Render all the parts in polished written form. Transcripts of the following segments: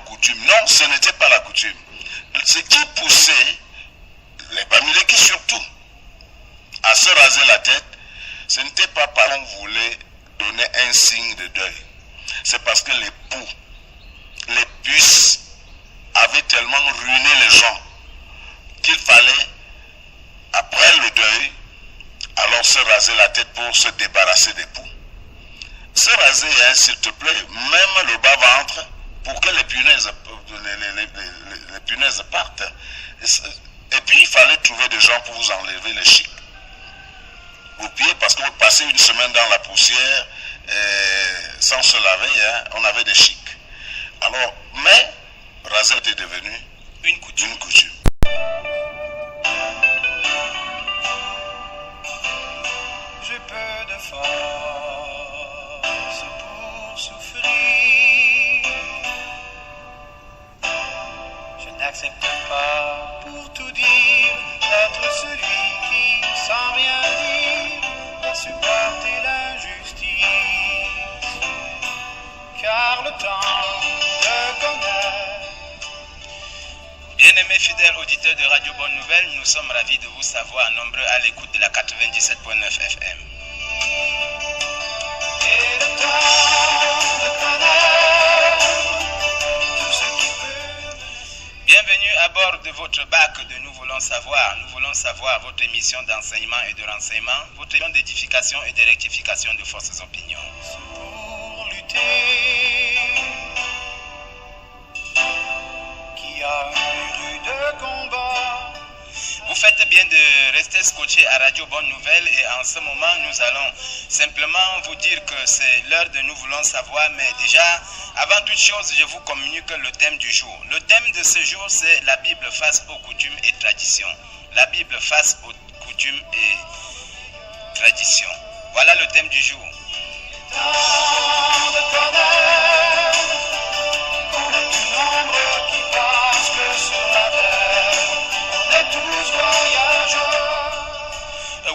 coutume. Non, ce n'était pas la coutume. Ce qui poussait les Bamileki surtout à se raser la tête, ce n'était pas parce qu'on voulait donner un signe de deuil. C'est parce que les poux, les puces avaient tellement ruiné les gens qu'il fallait, après le deuil, alors se raser la tête pour se débarrasser des poux. Se raser, hein, s'il te plaît, même le bas-ventre, pour que les punaises partent. Et puis, il fallait trouver des gens pour vous enlever les chics aux pieds, parce qu'on passait une semaine dans la poussière sans se laver, hein, on avait des chics. Alors, mais raser était devenu une coutume. J'ai peu de force pour souffrir. Je n'accepte pas, pour tout dire, d'être celui qui, sans rien dire, a supporté l'injustice. Car le temps de connaître. Bien-aimés fidèles auditeurs de Radio Bonne Nouvelle, nous sommes ravis de vous savoir nombreux à l'écoute de la 97.9 FM. Et le temps de connaître tout ce qui peut. Bienvenue à bord de votre bac de Nous voulons savoir. Nous voulons savoir, votre émission d'enseignement et de renseignement, votre émission d'édification et de rectification de fausses opinions. Pour lutter, qui a un rude combat. Vous faites bien de rester scotché à Radio Bonne Nouvelle et en ce moment nous allons simplement vous dire que c'est l'heure de Nous voulons savoir, mais déjà avant toute chose je vous communique le thème du jour. Le thème de ce jour c'est la Bible face aux coutumes et traditions. La Bible face aux coutumes et traditions. Voilà le thème du jour. Temps de connaître qu'on est plus nombreux qui passent que sur la terre. On est tous voyageurs.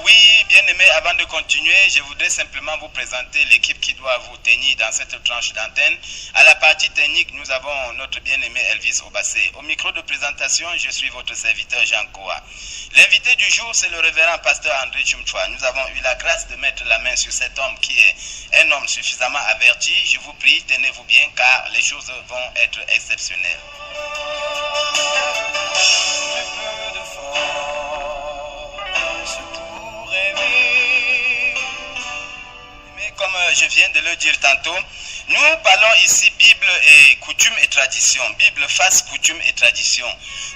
Oui, bien aimé, avant de continuer, je voudrais simplement vous présenter l'équipe qui doit vous tenir dans cette tranche d'antenne. À la partie technique, nous avons notre bien-aimé Elvis Obassé. Au micro de présentation, je suis votre serviteur Jean Koa. L'invité du jour, c'est le révérend pasteur André Chumchwa. Nous avons eu la grâce de mettre la main sur cet homme qui est un homme suffisamment averti. Je vous prie, tenez-vous bien car les choses vont être exceptionnelles. J'ai peu de force pour aimer. Mais comme je viens de le dire tantôt, nous parlons ici Bible et coutume et tradition. Bible face coutume et tradition.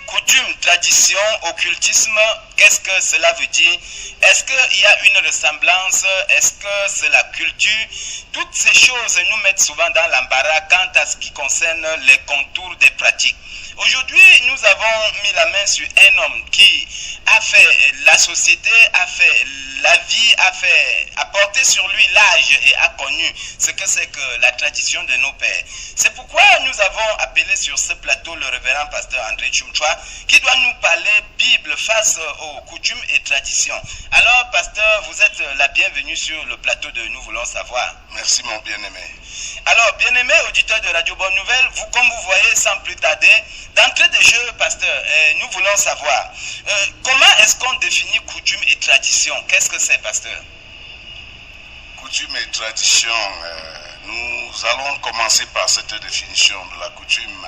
Coutume, tradition, occultisme, qu'est-ce que cela veut dire? Est-ce qu'il y a une ressemblance? Est-ce que c'est la culture? Toutes ces choses nous mettent souvent dans l'embarras quant à ce qui concerne les contours des pratiques. Aujourd'hui, nous avons mis la main sur un homme qui a fait la société, a fait la vie, a porté sur lui l'âge et a connu ce que c'est que la tradition de nos pères. C'est pourquoi nous avons appelé sur ce plateau le révérend pasteur André Chumchwa qui doit nous parler Bible face aux coutumes et traditions. Alors, pasteur, vous êtes la bienvenue sur le plateau de Nous voulons savoir. Merci mon bien-aimé. Alors, bien-aimés auditeurs de Radio Bonne Nouvelle, vous, comme vous voyez, sans plus tarder, d'entrée de jeu, pasteur, nous voulons savoir, comment est-ce qu'on définit coutume et tradition? Qu'est-ce que c'est, pasteur? Coutume et tradition, nous allons commencer par cette définition de la coutume.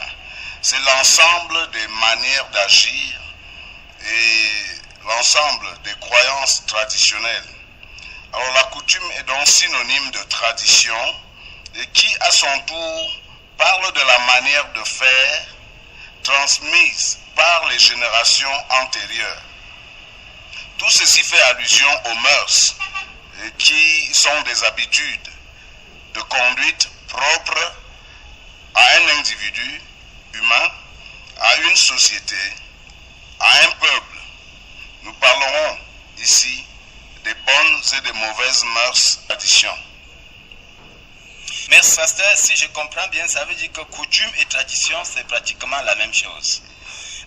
C'est l'ensemble des manières d'agir et l'ensemble des croyances traditionnelles. Alors la coutume est donc synonyme de tradition et qui, à son tour, parle de la manière de faire transmise par les générations antérieures. Tout ceci fait allusion aux mœurs qui sont des habitudes de conduite propres à un individu humain, à une société, à un peuple. Nous parlerons ici des bonnes et des mauvaises mœurs, traditions. Merci, pasteur. Si je comprends bien, ça veut dire que coutume et tradition, c'est pratiquement la même chose.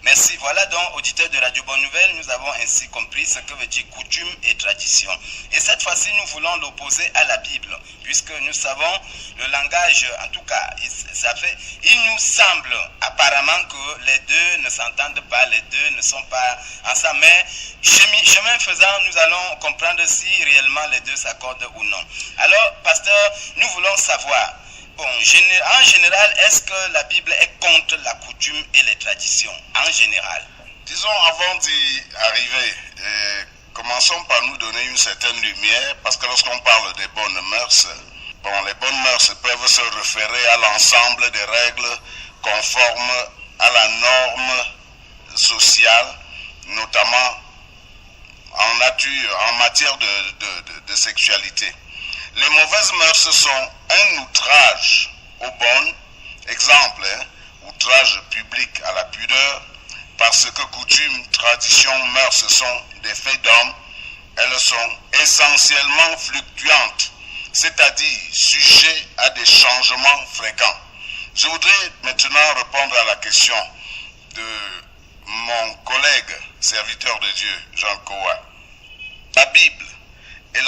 Merci. Voilà donc, auditeurs de Radio Bonne Nouvelle, nous avons ainsi compris ce que veut dire coutume et tradition. Et cette fois-ci, nous voulons l'opposer à la Bible, puisque nous savons le langage, en tout cas, il nous semble apparemment que les deux ne s'entendent pas, les deux ne sont pas ensemble, mais chemin faisant, nous allons comprendre si réellement les deux s'accordent ou non. Alors, pasteur, nous voulons savoir, bon, en général, est-ce que la Bible est contre la coutume et les traditions, en général? Disons, avant d'y arriver, commençons par nous donner une certaine lumière, parce que lorsqu'on parle des bonnes mœurs, bon, les bonnes mœurs peuvent se référer à l'ensemble des règles conformes à la norme sociale, notamment en nature, en matière de sexualité. Les mauvaises mœurs sont un outrage aux bonnes, exemple, outrage public à la pudeur, parce que coutumes, traditions, mœurs sont des faits d'hommes, elles sont essentiellement fluctuantes, c'est-à-dire sujets à des changements fréquents. Je voudrais maintenant répondre à la question de mon collègue, serviteur de Dieu, Jean Koa. La Bible est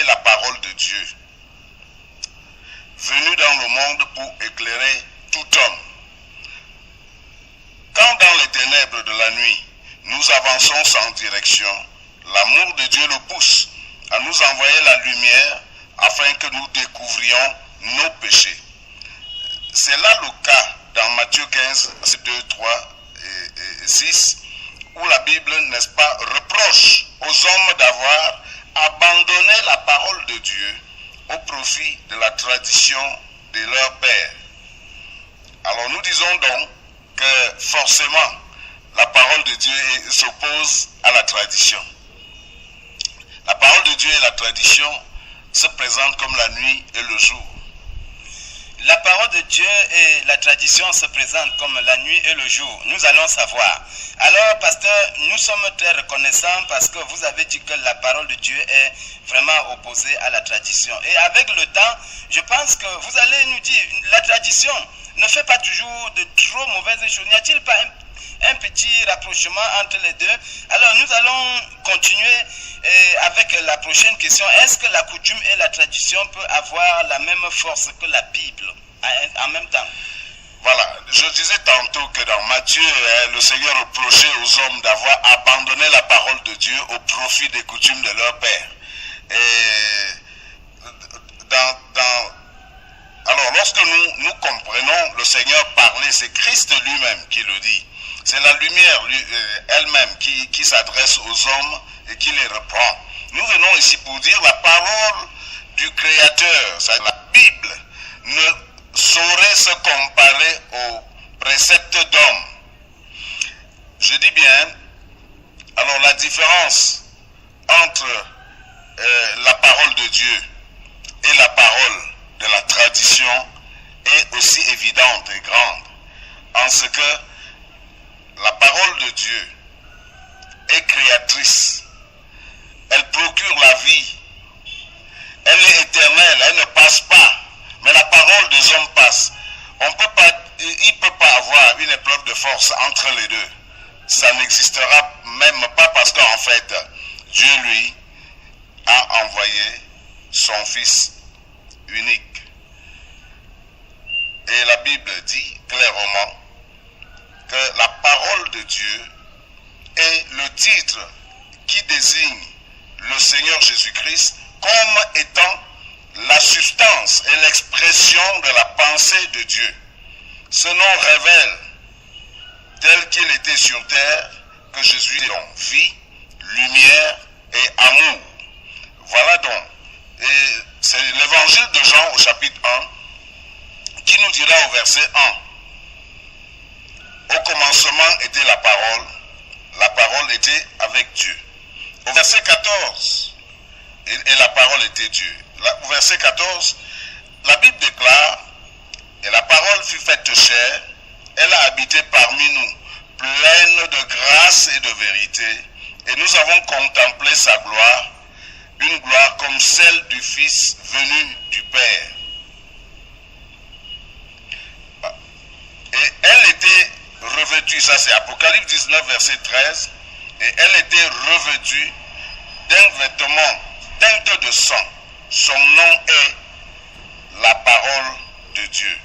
la parole de Dieu, venue dans le monde pour éclairer tout homme. Quand dans les ténèbres de la nuit, nous avançons sans direction, l'amour de Dieu le pousse à nous envoyer la lumière afin que nous découvrions nos péchés. C'est là le cas dans Matthieu 15, 2, 3 et 6, où la Bible, n'est-ce pas, reproche aux hommes d'avoir abandonné la parole de Dieu au profit de la tradition de leur père. Alors nous disons donc que forcément la parole de Dieu s'oppose à la tradition. La parole de Dieu et la tradition se présentent comme la nuit et le jour. La parole de Dieu et la tradition se présentent comme la nuit et le jour. Nous allons savoir. Alors, pasteur, nous sommes très reconnaissants parce que vous avez dit que la parole de Dieu est vraiment opposée à la tradition. Et avec le temps, je pense que vous allez nous dire, la tradition ne fait pas toujours de trop mauvaises choses. N'y a-t-il pas un petit rapprochement entre les deux? Alors, nous allons continuer avec la prochaine question. Est-ce que la coutume et la tradition peuvent avoir la même force que la Bible en même temps? Voilà, je disais tantôt que dans Matthieu, le Seigneur reprochait aux hommes d'avoir abandonné la parole de Dieu au profit des coutumes de leur père. Et alors, lorsque nous comprenons le Seigneur parler, c'est Christ lui-même qui le dit. C'est la lumière elle-même qui s'adresse aux hommes et qui les reprend. Nous venons ici pour dire la parole du Créateur, c'est la Bible, ne saurait se comparer aux préceptes d'hommes. Je dis bien, alors la différence entre la parole de Dieu et la parole de la tradition est aussi évidente et grande, en ce que la parole de Dieu est créatrice, elle procure la vie, elle est éternelle, elle ne passe pas, mais la parole des hommes passe. Il ne peut pas avoir une épreuve de force entre les deux. Ça n'existera même pas parce qu'en fait, Dieu lui a envoyé son Fils unique. Et la Bible dit clairement que la parole de Dieu est le titre qui désigne le Seigneur Jésus-Christ comme étant la substance et l'expression de la pensée de Dieu. Ce nom révèle, tel qu'il était sur terre, que Jésus est donc vie, lumière et amour. Voilà donc. Et c'est l'évangile de Jean au chapitre 1 qui nous dira au verset 1. Au commencement était la parole était avec Dieu. Au verset 14, et la parole était Dieu. Au verset 14, la Bible déclare, et la parole fut faite chair, elle a habité parmi nous, pleine de grâce et de vérité, et nous avons contemplé sa gloire, une gloire comme celle du Fils venu du Père. Et elle était revêtue, ça c'est Apocalypse 19, verset 13, et elle était revêtue d'un vêtement teinte de sang. Son nom est la parole de Dieu.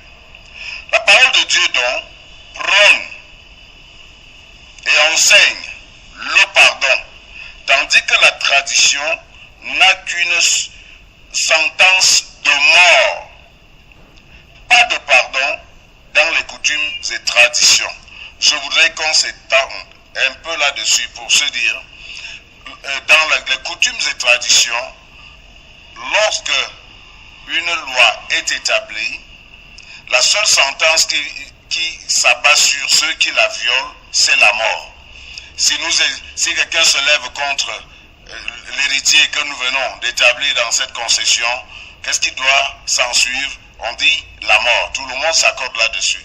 La parole de Dieu donc prône et enseigne le pardon, tandis que la tradition n'a qu'une sentence de mort. Pas de pardon dans les coutumes et traditions. Je voudrais qu'on s'étende un peu là-dessus pour se dire, dans les coutumes et traditions, lorsque une loi est établie, la seule sentence qui s'abat sur ceux qui la violent, c'est la mort. Si quelqu'un se lève contre l'héritier que nous venons d'établir dans cette concession, qu'est-ce qui doit s'en suivre? On dit la mort. Tout le monde s'accorde là-dessus.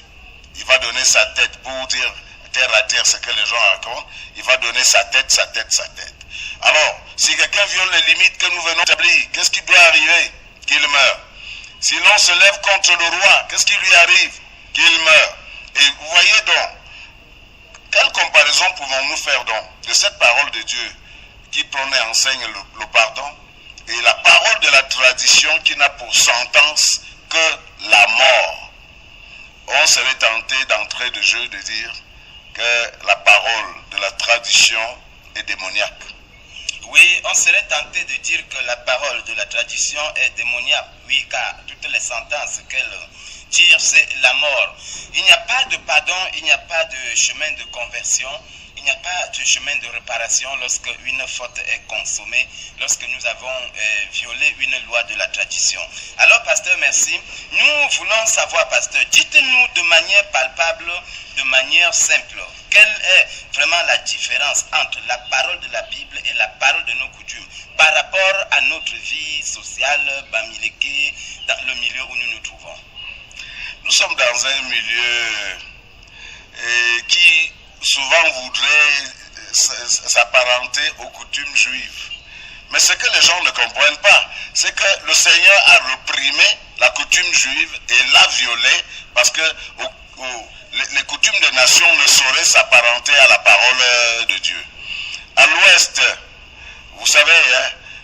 Il va donner sa tête pour dire terre à terre ce que les gens racontent. Il va donner sa tête, sa tête, sa tête. Alors, si quelqu'un viole les limites que nous venons d'établir, qu'est-ce qui doit arriver? Qu'il meure. Si l'on se lève contre le roi, qu'est-ce qui lui arrive? Qu'il meure. Et vous voyez donc, quelle comparaison pouvons-nous faire donc de cette parole de Dieu qui prône et enseigne le pardon et la parole de la tradition qui n'a pour sentence que la mort? On serait tenté d'entrer de jeu de dire que la parole de la tradition est démoniaque. Oui, on serait tenté de dire que la parole de la tradition est démoniaque. Oui, car toutes les sentences qu'elle tire, c'est la mort. Il n'y a pas de pardon, il n'y a pas de chemin de conversion, il n'y a pas de chemin de réparation lorsque une faute est consommée, lorsque nous avons violé une loi de la tradition. Alors, pasteur, merci. Nous voulons savoir, pasteur, dites-nous de manière palpable, de manière simple, quelle est vraiment la différence entre la parole de la Bible et la parole de nos coutumes par rapport à notre vie sociale, bamileke, dans le milieu où nous nous trouvons? Nous sommes dans un milieu qui souvent voudrait s'apparenter aux coutumes juives. Mais ce que les gens ne comprennent pas, c'est que le Seigneur a reprimé la coutume juive et l'a violée parce que les coutumes des nations ne sauraient s'apparenter à la parole de Dieu. À l'ouest, vous savez,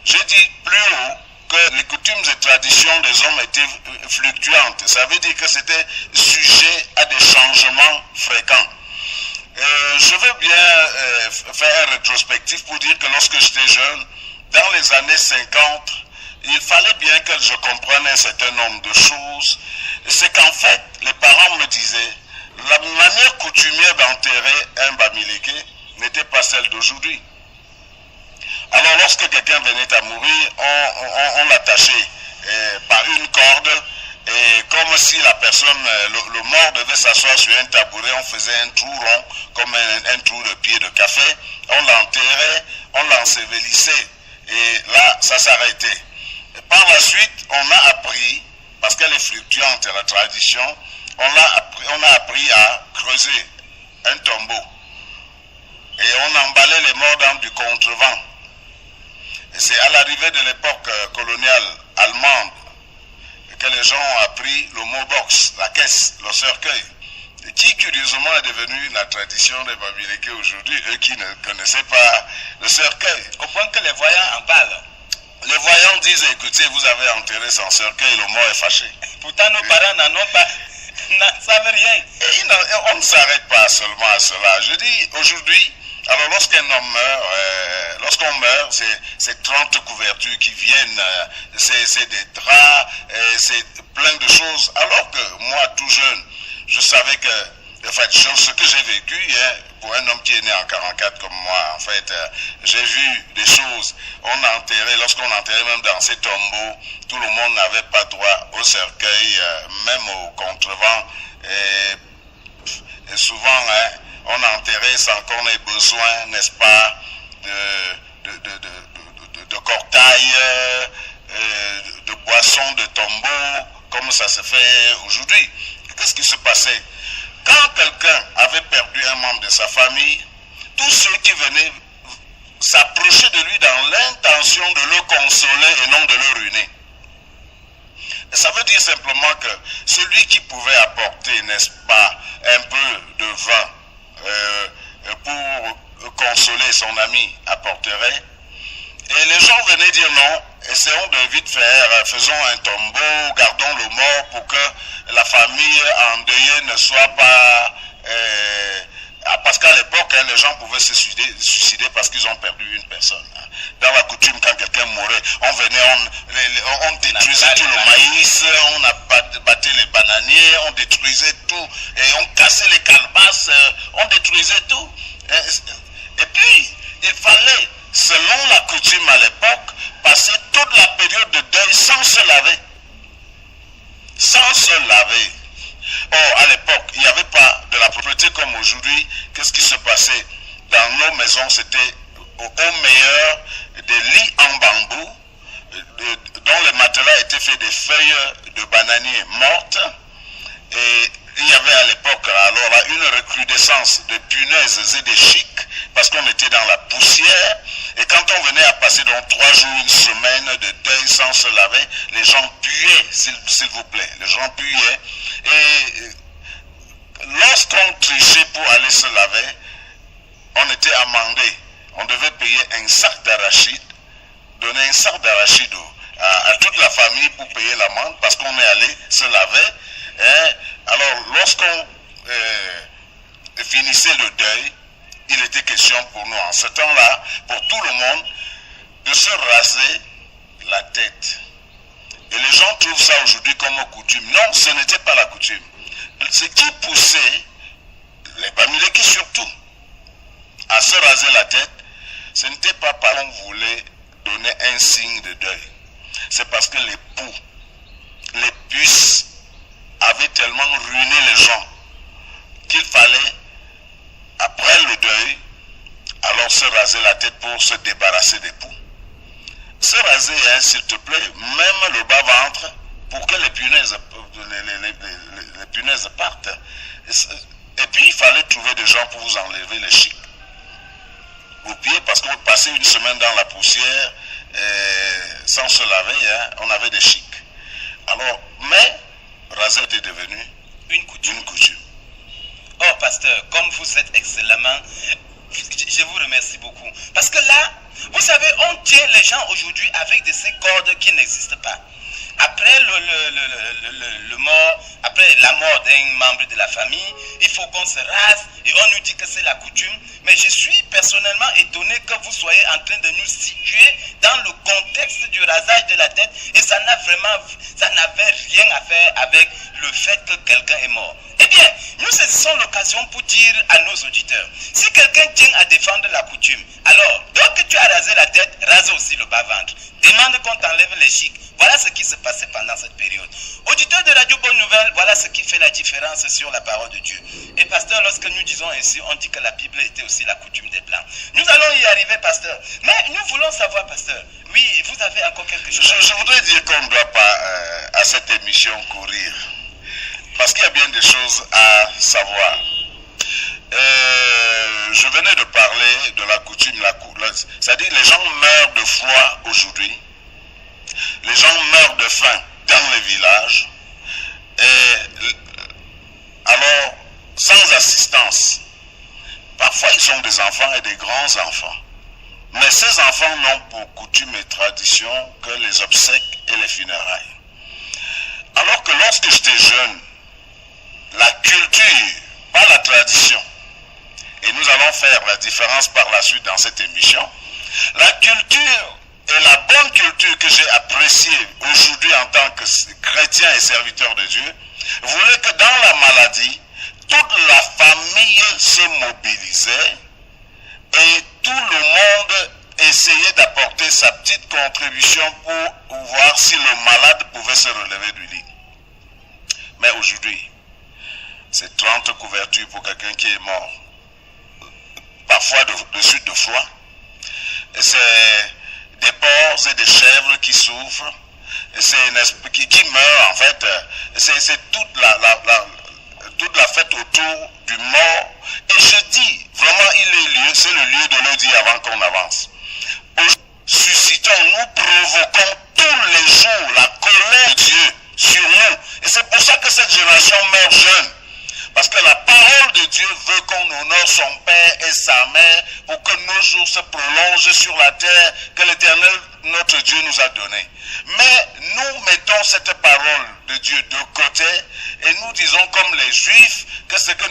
j'ai dit plus haut que les coutumes et traditions des hommes étaient fluctuantes. Ça veut dire que c'était sujet à des changements fréquents. Je veux bien faire un rétrospectif pour dire que lorsque j'étais jeune, dans les années 50, il fallait bien que je comprenne un certain nombre de choses. C'est qu'en fait, les parents me disaient, la manière coutumière d'enterrer un bamileke n'était pas celle d'aujourd'hui. Alors lorsque quelqu'un venait à mourir, on l'attachait par une corde, et comme si la personne, le mort devait s'asseoir sur un tabouret, on faisait un trou rond, comme un trou de pied de café, on l'enterrait, on l'ensevelissait, et là, ça s'arrêtait. Par la suite, on a appris, parce qu'elle est fluctuante, la tradition, on a appris à creuser un tombeau. Et on emballait les morts dans du contrevent. Et c'est à l'arrivée de l'époque coloniale allemande que les gens ont appris le mot box, la caisse, le cercueil, qui curieusement est devenu la tradition des bamileke aujourd'hui, eux qui ne connaissaient pas le cercueil. Au point que les voyants en parlent. Les voyants disent, écoutez, vous avez enterré sans cercueil, le mort est fâché. Pourtant, nos parents n'en ont pas, n'en savent rien. Et on ne s'arrête pas seulement à cela. Je dis, aujourd'hui, alors lorsqu'un homme meurt, lorsqu'on meurt, c'est 30 couvertures qui viennent, c'est des draps, c'est plein de choses. Alors que moi, tout jeune, je savais que, en fait, ce que j'ai vécu, pour un homme qui est né en 44 comme moi, en fait, j'ai vu des choses. On a enterré, lorsqu'on enterrait même dans ces tombeaux, tout le monde n'avait pas droit au cercueil, même au contrevent. Et souvent, on enterrait sans qu'on ait besoin, n'est-ce pas, de cortailles, de boissons, de tombeaux, comme ça se fait aujourd'hui. Qu'est-ce qui se passait? Quand quelqu'un avait perdu un membre de sa famille, tous ceux qui venaient s'approchaient de lui dans l'intention de le consoler et non de le ruiner. Et ça veut dire simplement que celui qui pouvait apporter, n'est-ce pas, un peu de vin vite faire, faisons un tombeau, gardons le mort pour que la famille endeuillée ne soit pas... parce qu'à l'époque, les gens pouvaient se suicider parce qu'ils ont perdu une personne. Dans la coutume, quand quelqu'un mourait, on venait, on détruisait tout le maïs, on abattait les bananiers, on détruisait tout, et on cassait les calebasses, on détruisait tout. Et puis, il fallait, selon la coutume à l'époque, passer toute la période de deuil sans se laver. Sans se laver. Or, à l'époque, il n'y avait pas de la propriété comme aujourd'hui. Qu'est-ce qui se passait? Dans nos maisons, c'était au meilleur des lits en bambou, dont les matelas étaient faits des feuilles de bananier mortes. Et il y avait à l'époque alors là une recrudescence de punaises et de chics, parce qu'on était dans la poussière. Et quand on venait à passer dans 3 jours, une semaine de deuil sans se laver, les gens puaient, s'il vous plaît. Les gens puaient. Et lorsqu'on trichait pour aller se laver, on était amendé. On devait payer un sac d'arachide, donner un sac d'arachide à toute la famille pour payer l'amende parce qu'on est allé se laver. Et alors, lorsqu'on finissait le deuil, il était question pour nous, en ce temps-là, pour tout le monde, de se raser la tête. Et les gens trouvent ça aujourd'hui comme coutume. Non, ce n'était pas la coutume. Ce qui poussait les Bamileki surtout à se raser la tête, ce n'était pas parce qu'on voulait donner un signe de deuil. C'est parce que les poux, les puces avaient tellement ruiné les gens qu'il fallait, après le deuil, alors se raser la tête pour se débarrasser des poux. Se raser, hein, s'il te plaît, même le bas-ventre, pour que les punaises partent. Et puis, il fallait trouver des gens pour vous enlever les chics aux pieds, parce qu'on passait une semaine dans la poussière sans se laver, hein, on avait des chics. Alors, mais raser était devenu une coutume. Oh, pasteur, comme vous êtes excellemment, je vous remercie beaucoup. Parce que là, vous savez, on tient les gens aujourd'hui avec de ces cordes qui n'existent pas. Après le mort, après la mort d'un membre de la famille, il faut qu'on se rase et on nous dit que c'est la coutume. Mais je suis personnellement étonné que vous soyez en train de nous situer dans le contexte du rasage de la tête et ça n'avait rien à faire avec le fait que quelqu'un est mort. Eh bien, nous saisissons l'occasion pour dire à nos auditeurs, si quelqu'un tient à défendre la coutume, alors, donc que tu as rasé la tête, rase aussi le bas-ventre. Demande qu'on t'enlève les chics. Voilà ce qui se passait pendant cette période. Auditeurs de Radio Bonne Nouvelle, voilà ce qui fait la différence sur la parole de Dieu. Et pasteur, lorsque nous disons ainsi, on dit que la Bible était aussi la coutume des Blancs. Nous allons y arriver, pasteur. Mais nous voulons savoir, pasteur, oui, vous avez encore quelque chose. Je voudrais dire qu'on ne doit pas à cette émission courir. Parce qu'il y a bien des choses à savoir. Je venais de parler de la coutume, c'est-à-dire les gens meurent de froid aujourd'hui. Les gens meurent de faim dans les villages. Et alors, sans assistance. Parfois, ils sont des enfants et des grands-enfants. Mais ces enfants n'ont pour coutume et tradition que les obsèques et les funérailles. Alors que lorsque j'étais jeune, la culture, pas la tradition, et nous allons faire la différence par la suite dans cette émission, la culture et la bonne culture que j'ai appréciée aujourd'hui en tant que chrétien et serviteur de Dieu, voulait que dans la maladie, toute la famille se mobilisait et tout le monde essayait d'apporter sa petite contribution pour voir si le malade pouvait se relever du lit. Mais aujourd'hui, c'est 30 couvertures pour quelqu'un qui est mort, parfois de suite de froid. Et c'est des porcs et des chèvres qui souffrent, et c'est un esprit qui meurt en fait. C'est toute la fête autour du mort. Et je dis, vraiment, c'est le lieu de le dire avant qu'on avance. Suscitons, nous provoquons tous les jours la colère de Dieu sur nous. Et c'est pour ça que cette génération meurt jeune. Parce que la parole de Dieu veut qu'on honore d'honneur son père et sa mère pour que nos jours se prolongent sur la terre que l'Éternel, notre Dieu, nous a donnée. Mais nous mettons cette parole de Dieu de côté et nous disons comme les Juifs que ce que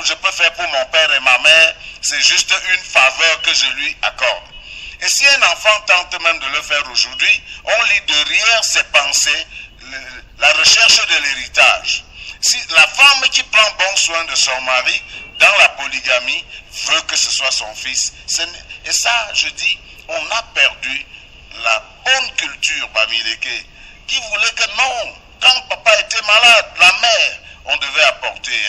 je peux faire pour mon père et ma mère, c'est juste une faveur que je lui accorde. Et si un enfant tente même de le faire aujourd'hui, on lit derrière ses pensées la recherche de l'héritage. Si la femme qui prend bon soin de son mari dans la polygamie veut que ce soit son fils, et ça, je dis, on a perdu la bonne culture Bamileke, qui voulait que non, quand papa était malade, la mère, on devait apporter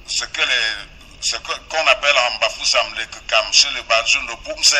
ce qu'on appelle en Bafoussam le Kam, chez le Badjou, le Poumse,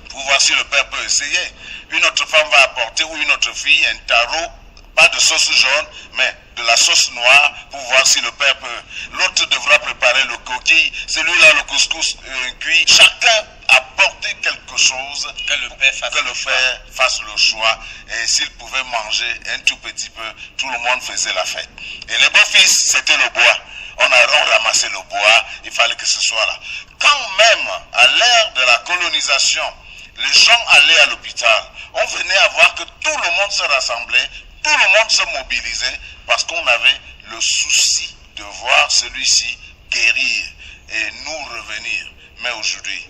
pour voir si le père peut essayer. Une autre femme va apporter, ou une autre fille, un tarot, pas de sauce jaune, mais de la sauce noire, pour voir si le père peut. L'autre devra préparer le coquille, celui-là le couscous cuit. Chacun apporter quelque chose que le père fasse le choix. Et s'il pouvait manger un tout petit peu, tout le monde faisait la fête. Et les beaux-fils, c'était le bois. On ramassait le bois, il fallait que ce soit là. Quand même, à l'ère de la colonisation, les gens allaient à l'hôpital, on venait à voir que tout le monde se rassemblait, tout le monde se mobilisait, parce qu'on avait le souci de voir celui-ci guérir et nous revenir. Mais aujourd'hui,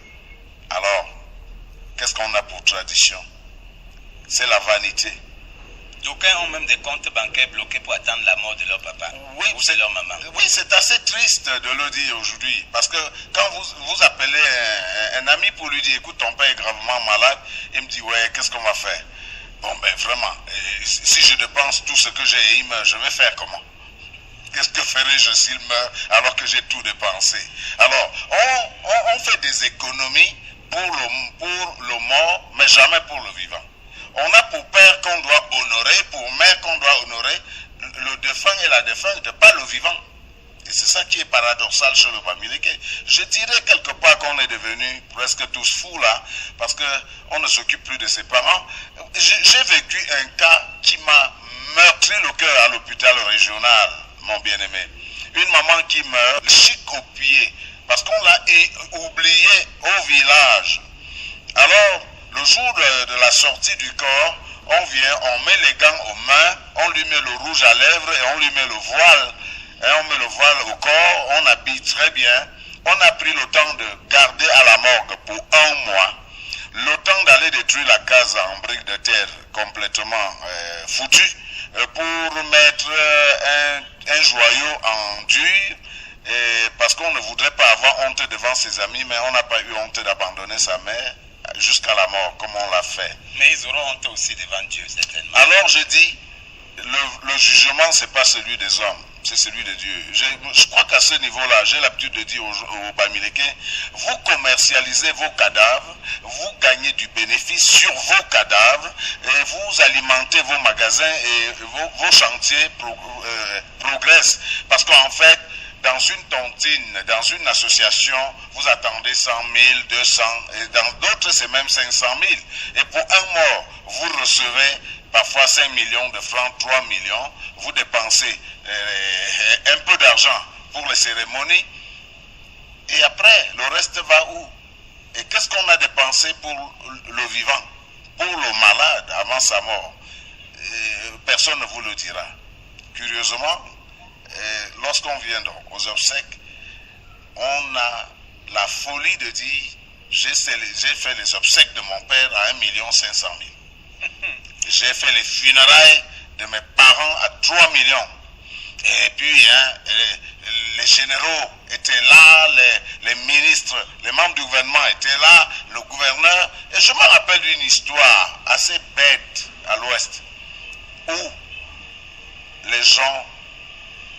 alors, qu'est-ce qu'on a pour tradition? C'est la vanité. D'aucuns ont même des comptes bancaires bloqués pour attendre la mort de leur papa ou de leur maman. Oui, c'est assez triste de le dire aujourd'hui. Parce que quand vous appelez un ami pour lui dire, écoute, ton père est gravement malade, il me dit, ouais, qu'est-ce qu'on va faire? Bon, ben vraiment, si je dépense tout ce que j'ai et il meurt, je vais faire comment? Qu'est-ce que ferais-je s'il meurt alors que j'ai tout dépensé? Alors, on fait des économies pour le mort, mais jamais pour le vivant. On a pour père qu'on doit honorer, pour mère qu'on doit honorer, le défunt et la défunte, pas le vivant. Et c'est ça qui est paradoxal chez le Bamileke. Je dirais quelque part qu'on est devenus presque tous fous là, parce qu'on ne s'occupe plus de ses parents. J'ai vécu un cas qui m'a meurtri le cœur à l'hôpital régional, mon bien-aimé. Une maman qui meurt, chic aux pieds, parce qu'on l'a oublié au village. Alors, le jour de la sortie du corps, on vient, on met les gants aux mains, on lui met le rouge à lèvres et on lui met le voile. Et on met le voile au corps, on habille très bien. On a pris le temps de garder à la morgue pour 1 mois. Le temps d'aller détruire la case en briques de terre complètement foutue pour mettre un joyau en dur. Et parce qu'on ne voudrait pas avoir honte devant ses amis, mais on n'a pas eu honte d'abandonner sa mère jusqu'à la mort, comme on l'a fait. Mais ils auront honte aussi devant Dieu, certainement. Alors je dis, le jugement, ce n'est pas celui des hommes, c'est celui de Dieu. Je crois qu'à ce niveau-là, j'ai l'habitude de dire aux Bamileke, vous commercialisez vos cadavres, vous gagnez du bénéfice sur vos cadavres, et vous alimentez vos magasins et vos chantiers progressent. Parce qu'en fait, dans une tontine, dans une association, vous attendez 100 000, 200, et dans d'autres, c'est même 500 000. Et pour un mort, vous recevez parfois 5 millions de francs, 3 millions, vous dépensez un peu d'argent pour les cérémonies, et après, le reste va où? Et qu'est-ce qu'on a dépensé pour le vivant, pour le malade avant sa mort? Personne ne vous le dira. Curieusement, lorsqu'on vient aux obsèques, on a la folie de dire j'ai fait les obsèques de mon père à 1 500 000. J'ai fait les funérailles de mes parents à 3 millions. Et puis, les généraux étaient là, les ministres, les membres du gouvernement étaient là, le gouverneur. Et je me rappelle d'une histoire assez bête à l'ouest, où les gens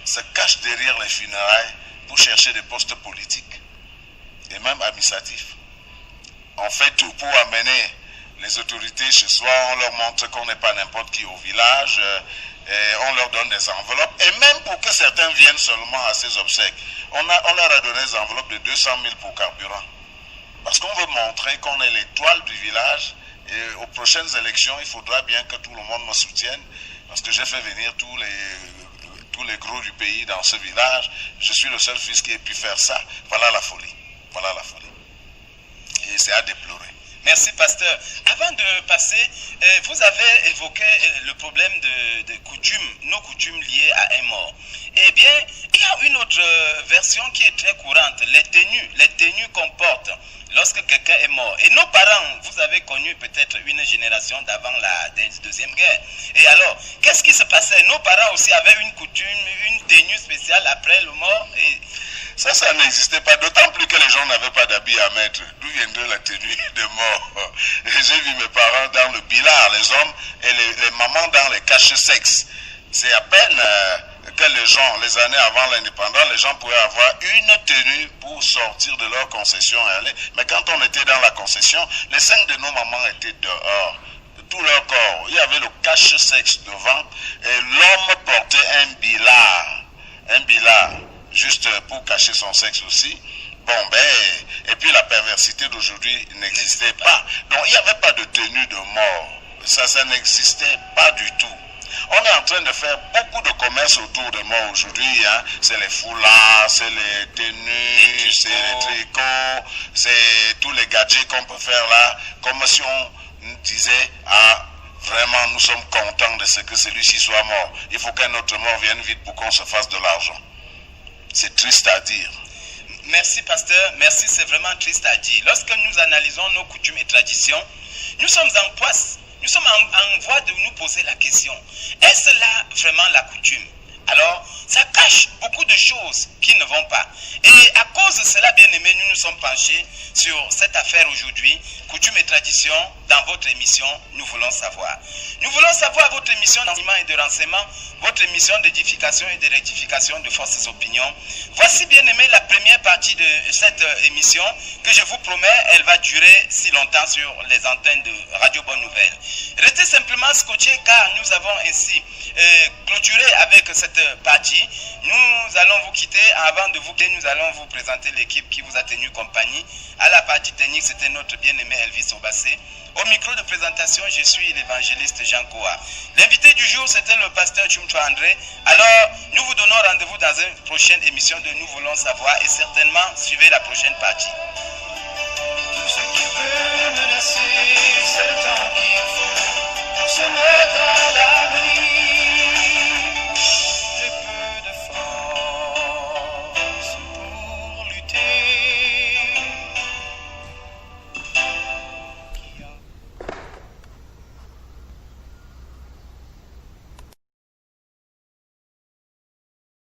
se cachent derrière les funérailles pour chercher des postes politiques et même administratifs. On fait tout pour amener les autorités chez soi, on leur montre qu'on n'est pas n'importe qui au village, et on leur donne des enveloppes, et même pour que certains viennent seulement à ces obsèques, on leur a donné des enveloppes de 200 000 pour carburant. Parce qu'on veut montrer qu'on est l'étoile du village, et aux prochaines élections, il faudra bien que tout le monde me soutienne, parce que j'ai fait venir tous tous les gros du pays dans ce village. Je suis le seul fils qui ait pu faire ça. Voilà la folie. Voilà la folie. Et c'est à déplorer. Merci, pasteur. Avant de passer, vous avez évoqué le problème de coutumes, nos coutumes liées à un mort. Eh bien, il y a une autre version qui est très courante, les tenues qu'on porte lorsque quelqu'un est mort. Et nos parents, vous avez connu peut-être une génération d'avant la Deuxième Guerre. Et alors, qu'est-ce qui se passait? Nos parents aussi avaient une coutume, une tenue spéciale après le mort. Et ça n'existait pas, d'autant plus que les gens n'avaient pas d'habits à mettre. D'où viendrait la tenue de mort? J'ai vu mes parents dans le billard, les hommes, et les mamans dans les caches-sexes. C'est à peine que les gens, les années avant l'indépendance, les gens pouvaient avoir une tenue pour sortir de leur concession et aller. Mais quand on était dans la concession, les seins de nos mamans étaient dehors, de tout leur corps. Il y avait le cache-sexe devant, et l'homme portait un billard, juste pour cacher son sexe aussi. Bon, et puis la perversité d'aujourd'hui n'existait pas. Donc il n'y avait pas de tenue de mort. Ça n'existait pas du tout. On est en train de faire beaucoup de commerce autour de mort aujourd'hui. Hein. C'est les foulards, c'est les tenues, c'est les tricots, c'est tous les gadgets qu'on peut faire là. Comme si on disait, vraiment, nous sommes contents de ce que celui-ci soit mort. Il faut qu'un autre mort vienne vite pour qu'on se fasse de l'argent. C'est triste à dire. Merci, pasteur. Merci, c'est vraiment triste à dire. Lorsque nous analysons nos coutumes et traditions, nous sommes en poisse. Nous sommes en voie de nous poser la question. Est-ce là vraiment la coutume? Alors, ça cache beaucoup de choses qui ne vont pas. Et à cause de cela, bien aimés, nous nous sommes penchés sur cette affaire aujourd'hui, coutumes et traditions, dans votre émission, nous voulons savoir. Nous voulons savoir votre émission d'enseignement et de renseignement, votre émission d'édification et de rectification de fausses opinions. Voici, bien aimés, la première partie de cette émission que je vous promets, elle va durer si longtemps sur les antennes de Radio Bonne Nouvelle. Restez simplement scotchés car nous avons ainsi clôturé avec cette partie. Nous allons vous quitter. Avant de vous quitter, nous allons vous présenter l'équipe qui vous a tenu compagnie. À la partie technique, c'était notre bien-aimé Elvis Obassé. Au micro de présentation, je suis l'évangéliste Jean Koa. L'invité du jour, c'était le pasteur Chumtwa André. Alors, nous vous donnons rendez-vous dans une prochaine émission de Nous voulons savoir et certainement, suivez la prochaine partie. Tout ce qui peut menacer